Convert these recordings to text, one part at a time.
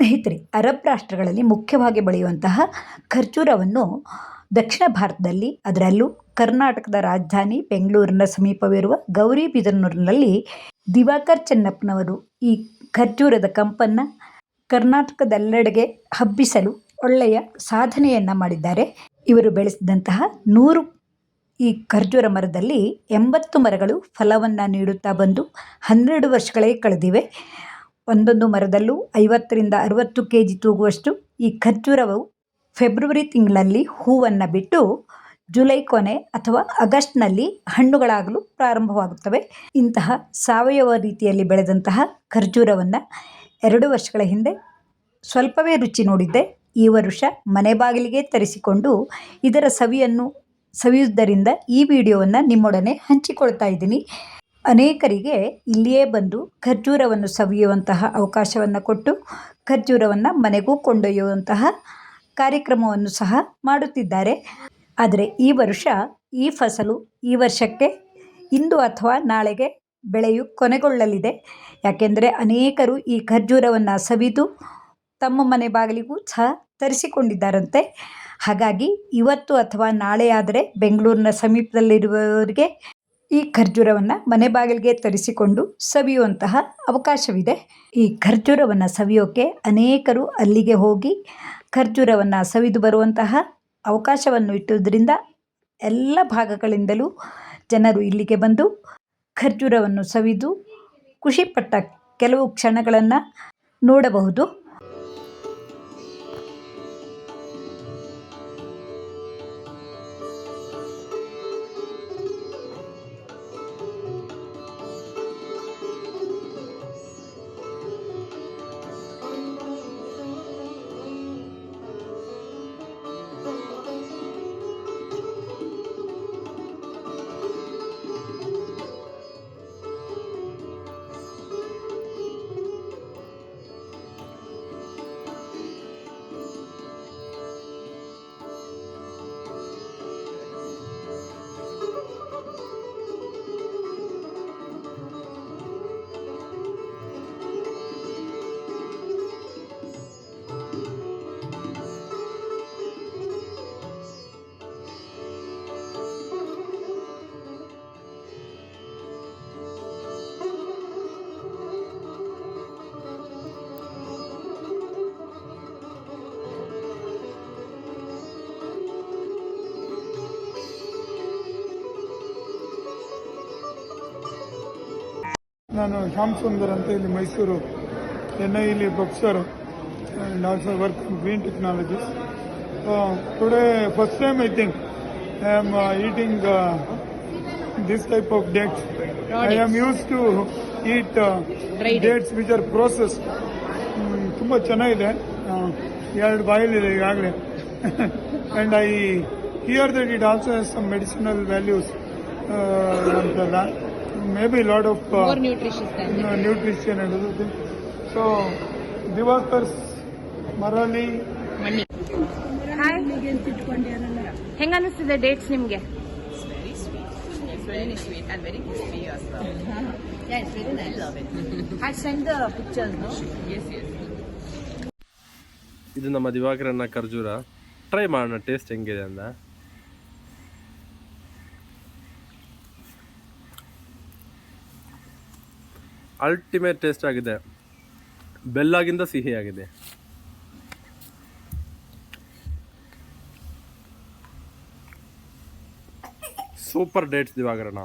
ಸ್ನೇಹಿತರೆ, ಅರಬ್ ರಾಷ್ಟ್ರಗಳಲ್ಲಿ ಮುಖ್ಯವಾಗಿ ಬೆಳೆಯುವಂತಹ ಖರ್ಜೂರವನ್ನು ದಕ್ಷಿಣ ಭಾರತದಲ್ಲಿ, ಅದರಲ್ಲೂ ಕರ್ನಾಟಕದ ರಾಜಧಾನಿ ಬೆಂಗಳೂರಿನ ಸಮೀಪವಿರುವ ಗೌರಿಬಿದನೂರಿನಲ್ಲಿ ದಿವಾಕರ್ ಚೆನ್ನಪ್ಪನವರು ಈ ಖರ್ಜೂರದ ಕಂಪನ್ನು ಕರ್ನಾಟಕದೆಲ್ಲೆಡೆಗೆ ಹಬ್ಬಿಸಲು ಒಳ್ಳೆಯ ಸಾಧನೆಯನ್ನು ಮಾಡಿದ್ದಾರೆ. ಇವರು ಬೆಳೆಸಿದಂತಹ 100 ಈ ಖರ್ಜೂರ ಮರದಲ್ಲಿ 80 ಮರಗಳು ಫಲವನ್ನು ನೀಡುತ್ತಾ ಬಂದು 12 ವರ್ಷಗಳೇ ಕಳೆದಿವೆ. ಒಂದೊಂದು ಮರದಲ್ಲೂ 50ರಿಂದ 60 kg ತೂಗುವಷ್ಟು ಈ ಖರ್ಜೂರವು ಫೆಬ್ರವರಿ ತಿಂಗಳಲ್ಲಿ ಹೂವನ್ನು ಬಿಟ್ಟು ಜುಲೈ ಕೊನೆ ಅಥವಾ ಆಗಸ್ಟ್ನಲ್ಲಿ ಹಣ್ಣುಗಳಾಗಲು ಪ್ರಾರಂಭವಾಗುತ್ತವೆ. ಇಂತಹ ಸಾವಯವ ರೀತಿಯಲ್ಲಿ ಬೆಳೆದಂತಹ ಖರ್ಜೂರವನ್ನು 2 ವರ್ಷಗಳ ಹಿಂದೆ ಸ್ವಲ್ಪವೇ ರುಚಿ ನೋಡಿದ್ದೆ. ಈ ವರ್ಷ ಮನೆ ಬಾಗಿಲಿಗೆ ತರಿಸಿಕೊಂಡು ಇದರ ಸವಿಯನ್ನು ಸವಿಯುವುದರಿಂದ ಈ ವಿಡಿಯೋವನ್ನು ನಿಮ್ಮೊಡನೆ ಹಂಚಿಕೊಳ್ತಾ ಇದ್ದೀನಿ. ಅನೇಕರಿಗೆ ಇಲ್ಲಿಯೇ ಬಂದು ಖರ್ಜೂರವನ್ನು ಸವಿಯುವಂತಹ ಅವಕಾಶವನ್ನು ಕೊಟ್ಟು ಖರ್ಜೂರವನ್ನು ಮನೆಗೂ ಕೊಂಡೊಯ್ಯುವಂತಹ ಕಾರ್ಯಕ್ರಮವನ್ನು ಸಹ ಮಾಡುತ್ತಿದ್ದಾರೆ. ಆದರೆ ಈ ವರ್ಷ ಈ ಫಸಲು ಈ ವರ್ಷಕ್ಕೆ ಇಂದು ಅಥವಾ ನಾಳೆಗೆ ಬೆಳೆಯು ಕೊನೆಗೊಳ್ಳಲಿದೆ. ಯಾಕೆಂದರೆ ಅನೇಕರು ಈ ಖರ್ಜೂರವನ್ನು ಸವಿದು ತಮ್ಮ ಮನೆ ಬಾಗಿಲಿಗೂ ಸಹ ತರಿಸಿಕೊಂಡಿದ್ದಾರಂತೆ. ಹಾಗಾಗಿ ಇವತ್ತು ಅಥವಾ ನಾಳೆ ಆದರೆ ಬೆಂಗಳೂರಿನ ಸಮೀಪದಲ್ಲಿರುವವರಿಗೆ ಈ ಖರ್ಜೂರವನ್ನು ಮನೆ ಬಾಗಿಲಿಗೆ ತರಿಸಿಕೊಂಡು ಸವಿಯುವಂತಹ ಅವಕಾಶವಿದೆ. ಈ ಖರ್ಜೂರವನ್ನು ಸವಿಯೋಕೆ ಅನೇಕರು ಅಲ್ಲಿಗೆ ಹೋಗಿ ಖರ್ಜೂರವನ್ನು ಸವಿದು ಬರುವಂತಹ ಅವಕಾಶವನ್ನು ಇಟ್ಟುದರಿಂದ ಎಲ್ಲ ಭಾಗಗಳಿಂದಲೂ ಜನರು ಇಲ್ಲಿಗೆ ಬಂದು ಖರ್ಜೂರವನ್ನು ಸವಿದು ಖುಷಿಪಟ್ಟ ಕೆಲವು ಕ್ಷಣಗಳನ್ನು ನೋಡಬಹುದು. ನಾನು ಶ್ಯಾಮ್ ಸುಂದರ್ ಅಂತ ಇಲ್ಲಿ Mysuru NIE professor and also work in green technologies. Today first time I think I am eating this type of dates. I am used to eat dates which are processed. ತುಂಬ ಚೆನ್ನಾಗಿದೆ, 2 ಬಾಯಿಲಿದೆ ಈಗಾಗಲೇ. and I hear that it also has some medicinal values ಅಂತಲ್ಲ, maybe a lot of more nutritious than nutrition and other things. So Divakar's Marali ಮಣ್ಣಿ. Hi, ಹೆಂಗ ಅನಿಸ್ತಿದೆ dates ನಿಮಗೆ? It's very sweet and very crispy as well. Yeah, it's very nice. I love it. I send the pictures, no? Yes. ಇದು ನಮ್ಮ ದಿವಾಕರನ್ನ ಖರ್ಜೂರ. Try ಮಾಡೋಣ taste ಹೆಂಗಿದೆ ಅಂತ. ಅಲ್ಟಿಮೇಟ್ ಟೇಸ್ಟ್ ಆಗಿದೆ, ಬೆಲ್ಲಾಗಿಂದ ಸಿಹಿಯಾಗಿದೆ. Super dates ದಿವಾಕರಣ.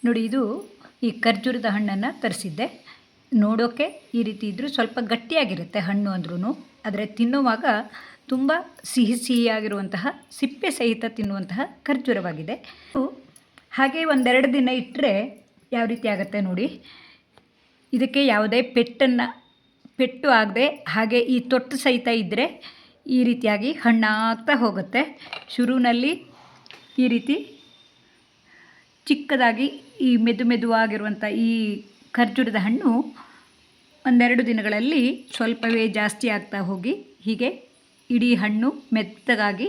ನೋಡಿ, ಇದು ಈ ಖರ್ಜೂರದ ಹಣ್ಣನ್ನು ತರಿಸಿದ್ದೆ. ನೋಡೋಕ್ಕೆ ಈ ರೀತಿ ಇದ್ದರೂ ಸ್ವಲ್ಪ ಗಟ್ಟಿಯಾಗಿರುತ್ತೆ ಹಣ್ಣು ಅಂದ್ರೂ, ಆದರೆ ತಿನ್ನುವಾಗ ತುಂಬ ಸಿಹಿಯಾಗಿರುವಂತಹ ಸಿಪ್ಪೆ ಸಹಿತ ತಿನ್ನುವಂತಹ ಖರ್ಜೂರವಾಗಿದೆ. ಹಾಗೆ ಒಂದೆರಡು ದಿನ ಇಟ್ಟರೆ ಯಾವ ರೀತಿ ಆಗುತ್ತೆ ನೋಡಿ. ಇದಕ್ಕೆ ಯಾವುದೇ ಪೆಟ್ಟು ಆಗದೆ ಹಾಗೆ ಈ ತೊಟ್ಟು ಸಹಿತ ಇದ್ದರೆ ಈ ರೀತಿಯಾಗಿ ಹಣ್ಣಾಗ್ತಾ ಹೋಗುತ್ತೆ. ಶುರುವಿನಲ್ಲಿ ಈ ರೀತಿ ಚಿಕ್ಕದಾಗಿ ಈ ಮೆದುವಾಗಿರುವಂಥ ಈ ಖರ್ಜೂರದ ಹಣ್ಣು ಒಂದೆರಡು ದಿನಗಳಲ್ಲಿ ಸ್ವಲ್ಪವೇ ಜಾಸ್ತಿ ಆಗ್ತಾ ಹೋಗಿ ಹೀಗೆ ಇಡೀ ಹಣ್ಣು ಮೆತ್ತಗಾಗಿ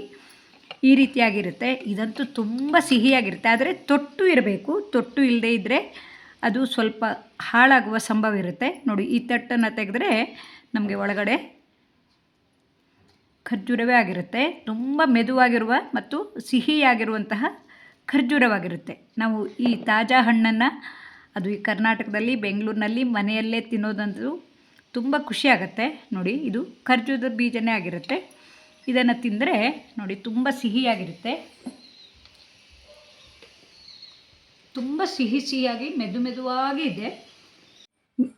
ಈ ರೀತಿಯಾಗಿರುತ್ತೆ. ಇದಂತೂ ತುಂಬ ಸಿಹಿಯಾಗಿರುತ್ತೆ, ಆದರೆ ತೊಟ್ಟು ಇರಬೇಕು. ತೊಟ್ಟು ಇಲ್ಲದೇ ಇದ್ದರೆ ಅದು ಸ್ವಲ್ಪ ಹಾಳಾಗುವ ಸಂಭವ ಇರುತ್ತೆ. ನೋಡಿ, ಈ ತಟ್ಟನ್ನು ತೆಗೆದ್ರೆ ನಮಗೆ ಒಳಗಡೆ ಖರ್ಜೂರವೇ ಆಗಿರುತ್ತೆ. ತುಂಬ ಮೆದುವಾಗಿರುವ ಮತ್ತು ಸಿಹಿಯಾಗಿರುವಂತಹ ಖರ್ಜೂರವಾಗಿರುತ್ತೆ. ನಾವು ಈ ತಾಜಾ ಹಣ್ಣನ್ನು ಅದು ಈ ಕರ್ನಾಟಕದಲ್ಲಿ ಬೆಂಗಳೂರಿನಲ್ಲಿ ಮನೆಯಲ್ಲೇ ತಿನ್ನೋದಂತೂ ತುಂಬ ಖುಷಿಯಾಗತ್ತೆ. ನೋಡಿ, ಇದು ಖರ್ಜೂರದ ಬೀಜನೇ ಆಗಿರುತ್ತೆ. ಇದನ್ನು ತಿಂದರೆ ನೋಡಿ ತುಂಬ ಸಿಹಿಯಾಗಿರುತ್ತೆ. ತುಂಬ ಸಿಹಿಯಾಗಿ ಮೆದುವಾಗಿ ಇದೆ.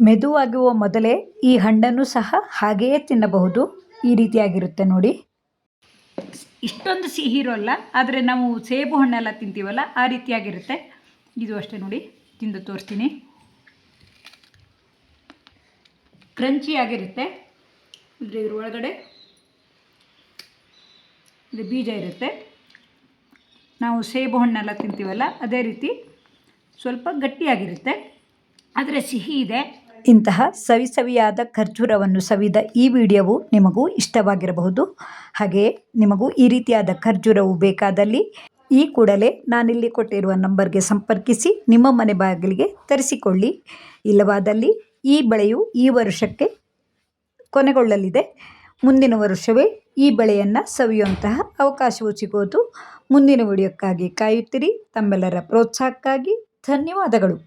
ಮೆದುವಾಗುವ ಮೊದಲೇ ಈ ಹಣ್ಣನ್ನು ಸಹ ಹಾಗೆಯೇ ತಿನ್ನಬಹುದು. ಈ ರೀತಿಯಾಗಿರುತ್ತೆ ನೋಡಿ. ಇಷ್ಟೊಂದು ಸಿಹಿ ಇರೋಲ್ಲ, ಆದರೆ ನಾವು ಸೇಬು ಹಣ್ಣೆಲ್ಲ ತಿಂತೀವಲ್ಲ ಆ ರೀತಿಯಾಗಿರುತ್ತೆ. ಇದು ಅಷ್ಟೇ ನೋಡಿ, ತಿಂದು ತೋರಿಸ್ತೀನಿ. ಕ್ರಂಚಿಯಾಗಿರುತ್ತೆ. ಇದ್ರ ಒಳಗಡೆ ಇದು ಬೀಜ ಇರುತ್ತೆ. ನಾವು ಸೇಬು ಹಣ್ಣೆಲ್ಲ ತಿಂತೀವಲ್ಲ ಅದೇ ರೀತಿ ಸ್ವಲ್ಪ ಗಟ್ಟಿಯಾಗಿರುತ್ತೆ, ಆದರೆ ಸಿಹಿ ಇದೆ. ಇಂತಹ ಸವಿಯಾದ ಖರ್ಜೂರವನ್ನು ಸವಿದ ಈ ವಿಡಿಯೋವು ನಿಮಗೂ ಇಷ್ಟವಾಗಿರಬಹುದು. ಹಾಗೆಯೇ ನಿಮಗೂ ಈ ರೀತಿಯಾದ ಖರ್ಜೂರವು ಬೇಕಾದಲ್ಲಿ ಈ ಕೂಡಲೇ ನಾನಿಲ್ಲಿ ಕೊಟ್ಟಿರುವ ನಂಬರ್ಗೆ ಸಂಪರ್ಕಿಸಿ ನಿಮ್ಮ ಮನೆ ಬಾಗಿಲಿಗೆ ತರಿಸಿಕೊಳ್ಳಿ. ಇಲ್ಲವಾದಲ್ಲಿ ಈ ಬೆಳೆಯು ಈ ವರ್ಷಕ್ಕೆ ಕೊನೆಗೊಳ್ಳಲಿದೆ. ಮುಂದಿನ ವರ್ಷವೇ ಈ ಬೆಳೆಯನ್ನು ಸವಿಯುವಂತಹ ಅವಕಾಶವು ಸಿಗೋದು. ಮುಂದಿನ ವಿಡಿಯೋಕ್ಕಾಗಿ ಕಾಯುತ್ತೀರಿ. ತಮ್ಮೆಲ್ಲರ ಪ್ರೋತ್ಸಾಹಕ್ಕಾಗಿ ಧನ್ಯವಾದಗಳು.